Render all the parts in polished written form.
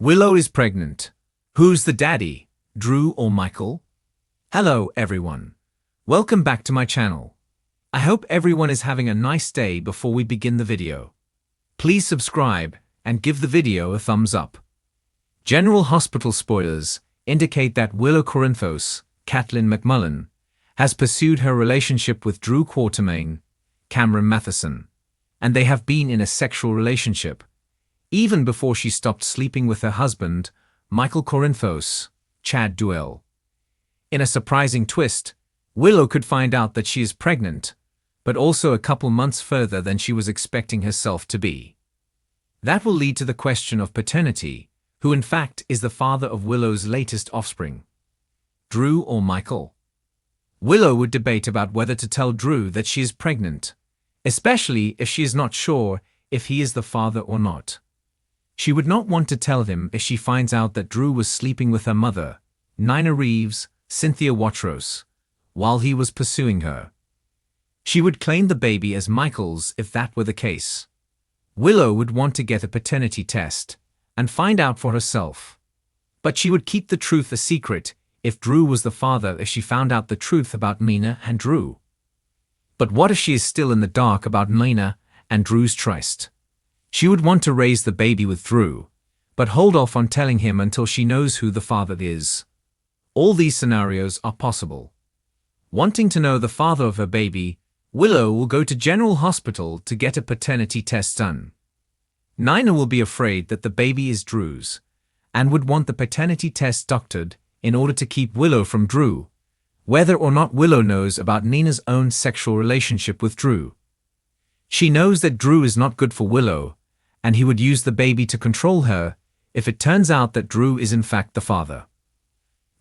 Willow is pregnant. Who's the daddy, Drew or Michael? Hello everyone. Welcome back to my channel. I hope everyone is having a nice day before we begin the video. Please subscribe and give the video a thumbs up. General Hospital spoilers indicate that Willow Corinthos, Caitlin McMullen, has pursued her relationship with Drew Quartermain, Cameron Matheson, and they have been in a sexual relationship, even before she stopped sleeping with her husband, Michael Corinthos, Chad Duell. In a surprising twist, Willow could find out that she is pregnant, but also a couple months further than she was expecting herself to be. That will lead to the question of paternity, who in fact is the father of Willow's latest offspring, Drew or Michael. Willow would debate about whether to tell Drew that she is pregnant, especially if she is not sure if he is the father or not. She would not want to tell him if she finds out that Drew was sleeping with her mother, Nina Reeves, Cynthia Watros, while he was pursuing her. She would claim the baby as Michael's if that were the case. Willow would want to get a paternity test and find out for herself. But she would keep the truth a secret if Drew was the father if she found out the truth about Nina and Drew. But what if she is still in the dark about Nina and Drew's tryst? She would want to raise the baby with Drew, but hold off on telling him until she knows who the father is. All these scenarios are possible. Wanting to know the father of her baby, Willow will go to General Hospital to get a paternity test done. Nina will be afraid that the baby is Drew's, and would want the paternity test doctored in order to keep Willow from Drew, whether or not Willow knows about Nina's own sexual relationship with Drew. She knows that Drew is not good for Willow, and he would use the baby to control her if it turns out that Drew is in fact the father.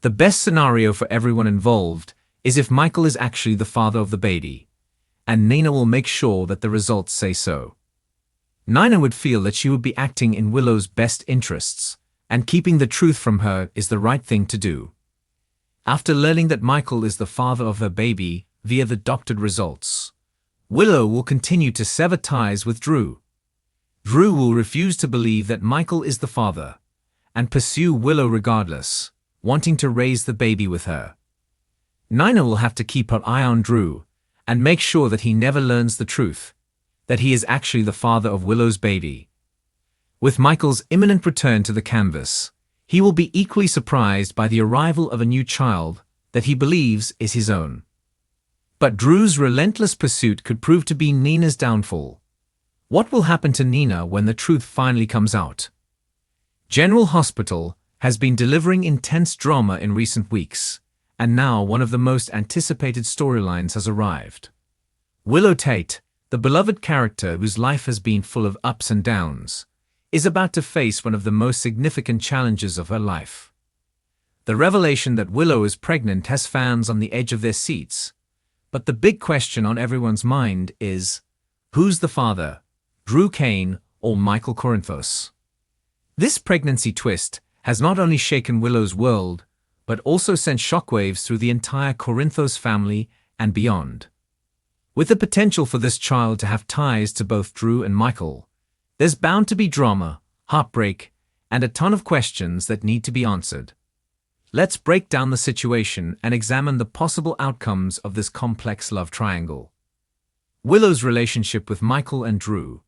The best scenario for everyone involved is if Michael is actually the father of the baby, and Nina will make sure that the results say so. Nina would feel that she would be acting in Willow's best interests, and keeping the truth from her is the right thing to do. After learning that Michael is the father of her baby via the doctored results, Willow will continue to sever ties with Drew. Drew will refuse to believe that Michael is the father, and pursue Willow regardless, wanting to raise the baby with her. Nina will have to keep her eye on Drew, and make sure that he never learns the truth, that he is actually the father of Willow's baby. With Michael's imminent return to the canvas, he will be equally surprised by the arrival of a new child that he believes is his own. But Drew's relentless pursuit could prove to be Nina's downfall. What will happen to Nina when the truth finally comes out? General Hospital has been delivering intense drama in recent weeks, and now one of the most anticipated storylines has arrived. Willow Tate, the beloved character whose life has been full of ups and downs, is about to face one of the most significant challenges of her life. The revelation that Willow is pregnant has fans on the edge of their seats, but the big question on everyone's mind is, who's the father, Drew Cain or Michael Corinthos? This pregnancy twist has not only shaken Willow's world, but also sent shockwaves through the entire Corinthos family and beyond. With the potential for this child to have ties to both Drew and Michael, there's bound to be drama, heartbreak, and a ton of questions that need to be answered. Let's break down the situation and examine the possible outcomes of this complex love triangle. Willow's relationship with Michael and Drew.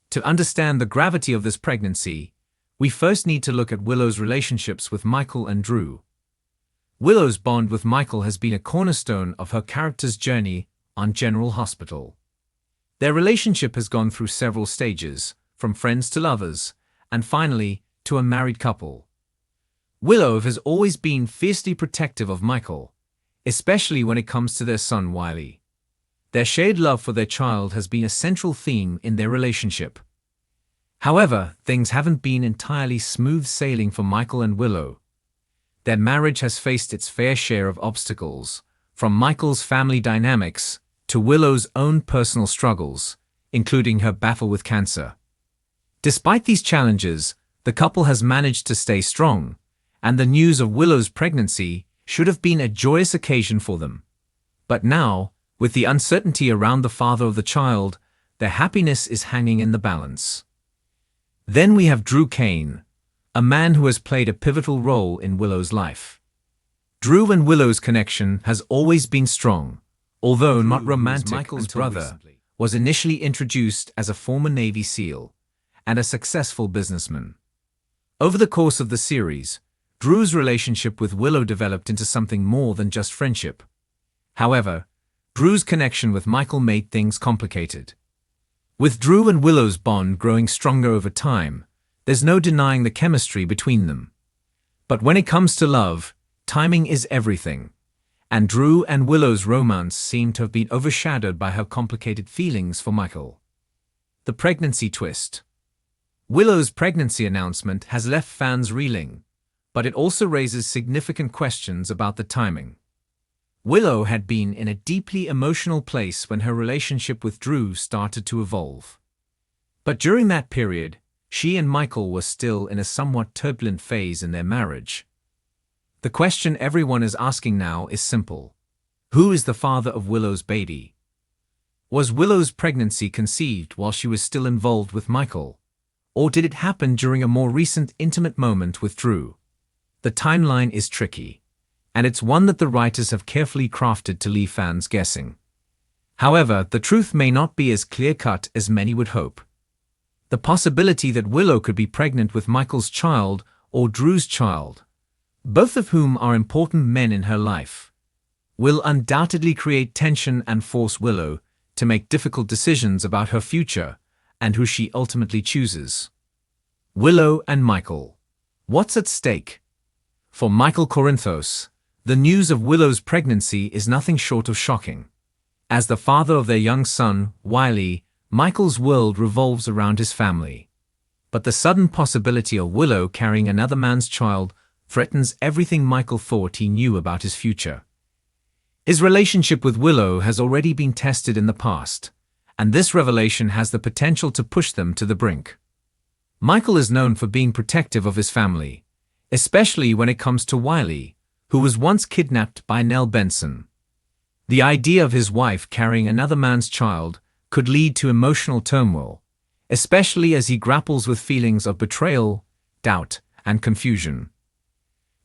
To understand the gravity of this pregnancy, we first need to look at Willow's relationships with Michael and Drew. Willow's bond with Michael has been a cornerstone of her character's journey on General Hospital. Their relationship has gone through several stages, from friends to lovers, and finally, to a married couple. Willow has always been fiercely protective of Michael, especially when it comes to their son Wiley. Their shared love for their child has been a central theme in their relationship. However, things haven't been entirely smooth sailing for Michael and Willow. Their marriage has faced its fair share of obstacles, from Michael's family dynamics to Willow's own personal struggles, including her battle with cancer. Despite these challenges, the couple has managed to stay strong, and the news of Willow's pregnancy should have been a joyous occasion for them. But now, with the uncertainty around the father of the child, their happiness is hanging in the balance. Then we have Drew Cain, a man who has played a pivotal role in Willow's life. Drew and Willow's connection has always been strong, although not romantic. Michael's brother was initially introduced as a former Navy SEAL and a successful businessman. Over the course of the series, Drew's relationship with Willow developed into something more than just friendship. However, Drew's connection with Michael made things complicated. With Drew and Willow's bond growing stronger over time, there's no denying the chemistry between them. But when it comes to love, timing is everything, and Drew and Willow's romance seemed to have been overshadowed by her complicated feelings for Michael. The pregnancy twist. Willow's pregnancy announcement has left fans reeling, but it also raises significant questions about the timing. Willow had been in a deeply emotional place when her relationship with Drew started to evolve. But during that period, she and Michael were still in a somewhat turbulent phase in their marriage. The question everyone is asking now is simple. Who is the father of Willow's baby? Was Willow's pregnancy conceived while she was still involved with Michael? Or did it happen during a more recent intimate moment with Drew? The timeline is tricky, and it's one that the writers have carefully crafted to leave fans guessing. However, the truth may not be as clear-cut as many would hope. The possibility that Willow could be pregnant with Michael's child or Drew's child, both of whom are important men in her life, will undoubtedly create tension and force Willow to make difficult decisions about her future and who she ultimately chooses. Willow and Michael. What's at stake? For Michael Corinthos, the news of Willow's pregnancy is nothing short of shocking. As the father of their young son, Wiley, Michael's world revolves around his family. But the sudden possibility of Willow carrying another man's child threatens everything Michael thought he knew about his future. His relationship with Willow has already been tested in the past, and this revelation has the potential to push them to the brink. Michael is known for being protective of his family, especially when it comes to Wiley, who was once kidnapped by Nell Benson. The idea of his wife carrying another man's child could lead to emotional turmoil, especially as he grapples with feelings of betrayal, doubt, and confusion.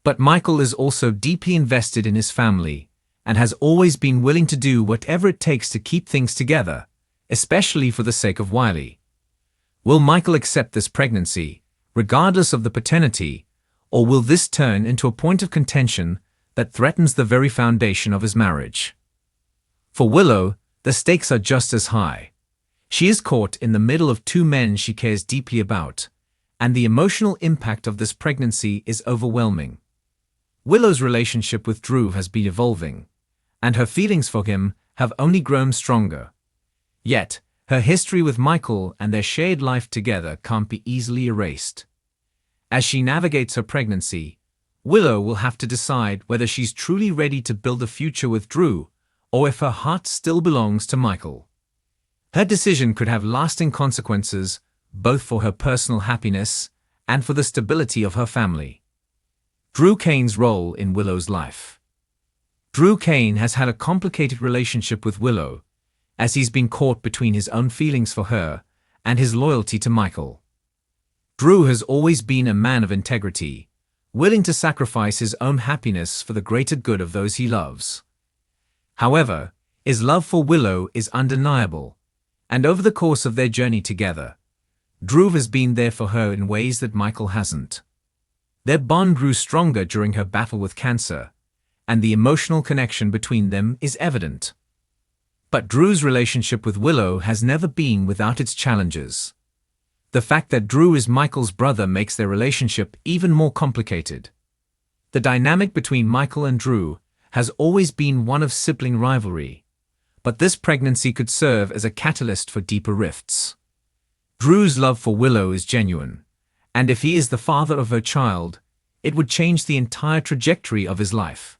But Michael is also deeply invested in his family and has always been willing to do whatever it takes to keep things together, especially for the sake of Wiley. Will Michael accept this pregnancy, regardless of the paternity, or will this turn into a point of contention that threatens the very foundation of his marriage? For Willow, the stakes are just as high. She is caught in the middle of two men she cares deeply about, and the emotional impact of this pregnancy is overwhelming. Willow's relationship with Drew has been evolving, and her feelings for him have only grown stronger. Yet, her history with Michael and their shared life together can't be easily erased. As she navigates her pregnancy, Willow will have to decide whether she's truly ready to build a future with Drew or if her heart still belongs to Michael. Her decision could have lasting consequences both for her personal happiness and for the stability of her family. Drew Kane's role in Willow's life. Drew Kane has had a complicated relationship with Willow, as he's been caught between his own feelings for her and his loyalty to Michael. Drew has always been a man of integrity, willing to sacrifice his own happiness for the greater good of those he loves. However, his love for Willow is undeniable, and over the course of their journey together, Drew has been there for her in ways that Michael hasn't. Their bond grew stronger during her battle with cancer, and the emotional connection between them is evident. But Drew's relationship with Willow has never been without its challenges. The fact that Drew is Michael's brother makes their relationship even more complicated. The dynamic between Michael and Drew has always been one of sibling rivalry, but this pregnancy could serve as a catalyst for deeper rifts. Drew's love for Willow is genuine, and if he is the father of her child, it would change the entire trajectory of his life.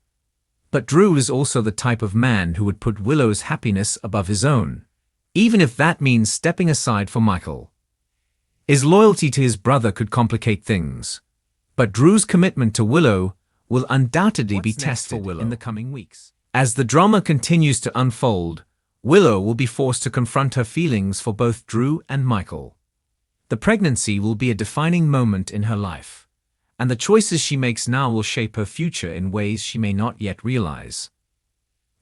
But Drew is also the type of man who would put Willow's happiness above his own, even if that means stepping aside for Michael. His loyalty to his brother could complicate things, but Drew's commitment to Willow will undoubtedly be tested in the coming weeks. As the drama continues to unfold, Willow will be forced to confront her feelings for both Drew and Michael. The pregnancy will be a defining moment in her life, and the choices she makes now will shape her future in ways she may not yet realize.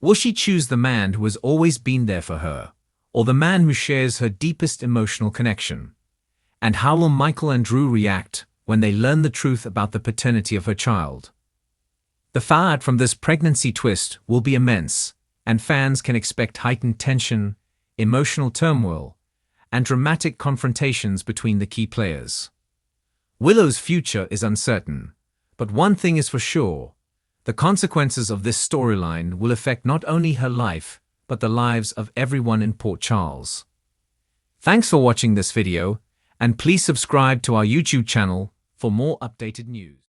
Will she choose the man who has always been there for her, or the man who shares her deepest emotional connection? And how will Michael and Drew react when they learn the truth about the paternity of her child? The fallout from this pregnancy twist will be immense, and fans can expect heightened tension, emotional turmoil, and dramatic confrontations between the key players. Willow's future is uncertain, but one thing is for sure: the consequences of this storyline will affect not only her life, but the lives of everyone in Port Charles. Thanks for watching this video, and please subscribe to our YouTube channel for more updated news.